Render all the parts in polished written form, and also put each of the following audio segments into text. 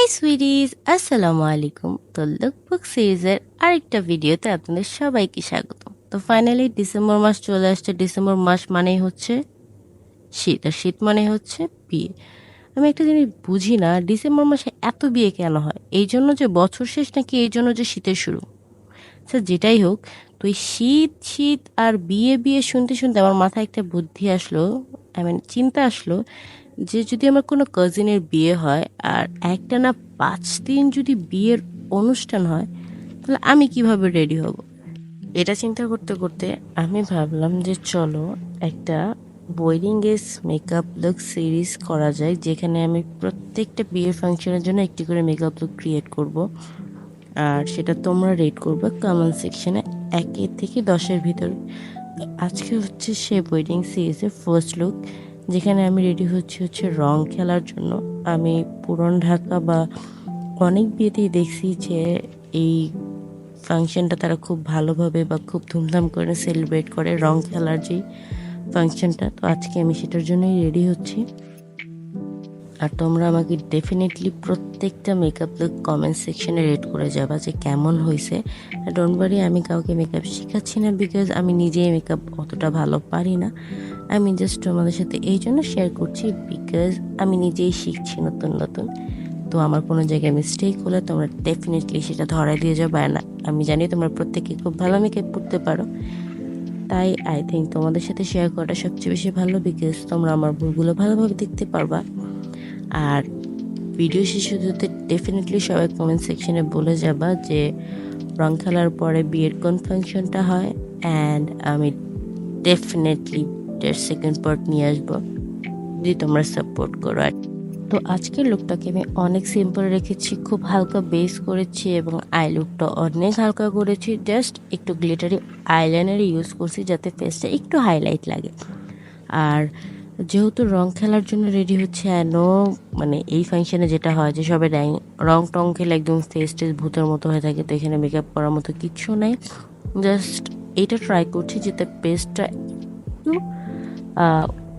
High সুইটিজ, আসসালামু আলাইকুম। তো লুকবুক সিরিজের আরেকটা ভিডিওতে আপনাদের সবাইকে স্বাগত। তো ফাইনালি ডিসেম্বর মাস চলে আসছে। ডিসেম্বর মাস মানেই হচ্ছে শীত, আর শীত মানে হচ্ছে বিয়ে। আমি একটা জিনিস বুঝি না, ডিসেম্বর মাসে এত বিয়ে কেন হয়? এই জন্য যে বছর শেষ, নাকি এই জন্য যে শীতের শুরু? স্যার যেটাই হোক, তো এই শীত শীত আর বিয়ে বিয়ে শুনতে শুনতে আমার মাথায় একটা বুদ্ধি আসলো, চিন্তা আসলো, যে যদি আমার কোনো কাজিনের বিয়ে হয় আর একটা না 5 দিন যদি বিয়ের অনুষ্ঠান হয়, তাহলে আমি কিভাবে রেডি হব? এটা চিন্তা করতে করতে আমি ভাবলাম যে চলো একটা wedding guess makeup look series করা যায়, যেখানে আমি প্রত্যেকটা বিয়ের ফাংশনের জন্য একটি করে মেকআপ লুক ক্রিয়েট করব। আর সেটা তোমরা রেট করবে কমেন্ট সেকশনে 1 থেকে 10-এর ভিতরে। আজকে হচ্ছে সে ওয়েডিং সিরিজের ফার্স্ট লুক, যেখানে আমি রেডি হচ্ছে রং খেলার জন্য। আমি পুরন ঢাকা বা অনেক বিয়েতেই দেখছি যে এই ফাংশনটা তারা খুব ভালোভাবে বা খুব ধুমধাম করে সেলিব্রেট করে, রং খেলার যেই ফাংশনটা। তো আজকে আমি সেটার জন্যই রেডি হচ্ছি। আর তোমরা আমাকে ডেফিনেটলি প্রত্যেকটা মেকআপ লুক কমেন্ট সেকশনে রেট করে যাবা যে কেমন হয়েছে। আর ডোন্ট ওয়ারি, আমি কাউকে মেকআপ শেখাচ্ছি না, বিকজ আমি নিজেই মেকআপ অতটা ভালো পারি না। আমি জাস্ট তোমাদের সাথে এই জন্য শেয়ার করছি, বিকজ আমি নিজেই শিখছি নতুন নতুন। তো আমার কোনো জায়গায় মিস্টেক হলে তোমরা ডেফিনেটলি সেটা ধরাই দিয়ে যাবে। না, আমি জানি তোমরা প্রত্যেকে খুব ভালো মেকআপ করতে পারো, তাই আই থিঙ্ক তোমাদের সাথে শেয়ার করাটা সবচেয়ে বেশি ভালো, বিকজ তোমরা আমার ভুলগুলো ভালোভাবে দেখতে পারবা। আর ভিডিও শেষ হতে ডেফিনেটলি সবাই কমেন্ট সেকশনে বলে যাবা যে রং খেলার পরে বিয়ের কোন ফাংশনটা হয়, অ্যান্ড আমি ডেফিনেটলি এর সেকেন্ড পার্ট নিয়ে আসবো যদি তোমরা সাপোর্ট করো। তো আজকের লুকটাকে আমি অনেক সিম্পল রেখেছি, খুব হালকা বেস করেছি এবং আই লুকটা অনেক হালকা করেছি। জাস্ট একটু গ্লিটারি আইলাইনার ইউজ করছি যাতে ফেসটা একটু হাইলাইট লাগে। আর যেহেতু রং খেলার জন্য রেডি হচ্ছে, এই ফাংশনে যেটা হয় যে সবাই রং টং খেলে একদম ফেস টেস ভূতের মতো হয়ে থাকে, তো এখানে মেকআপ করার মতো কিচ্ছু নাই। জাস্ট এটা ট্রাই করছি যাতে পেস্টটা একটু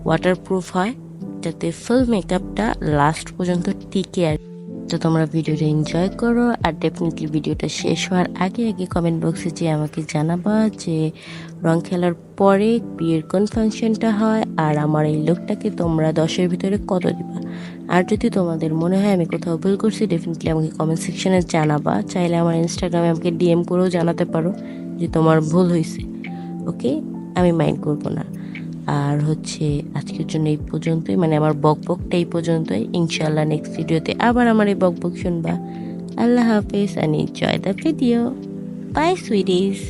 ওয়াটারপ্রুফ হয়, যাতে ফুল মেকআপটা লাস্ট পর্যন্ত টিকে। আর তো তোমরা ভিডিওটা এনজয় করো, আর ডেফিনেটলি ভিডিওটা শেষ হওয়ার আগে আগে কমেন্ট বক্সে যে আমাকে জানাবা যে রং খেলার পরে বিয়ের কোন ফাংশনটা হয়, আর আমার এই লুকটাকে তোমরা 10-এর ভিতরে কত দিবা। আর যদি তোমাদের মনে হয় আমি কোথাও ভুল করছি, ডেফিনেটলি আমাকে কমেন্ট সেকশনে জানাবা। চাইলে আমার ইনস্টাগ্রামে আমাকে ডিএম করেও জানাতে পারো যে তোমার ভুল হয়েছে। ওকে, আমি মাইন্ড করবো না। আর আজকের জন্য এই পর্যন্তই, আমার বকবকটা এই পর্যন্তই। ইনশাল্লাহ নেক্সট ভিডিওতে আবার আমার এই বকবক শুনবা। আল্লাহ হাফেজ, and enjoy the video. Bye sweeties.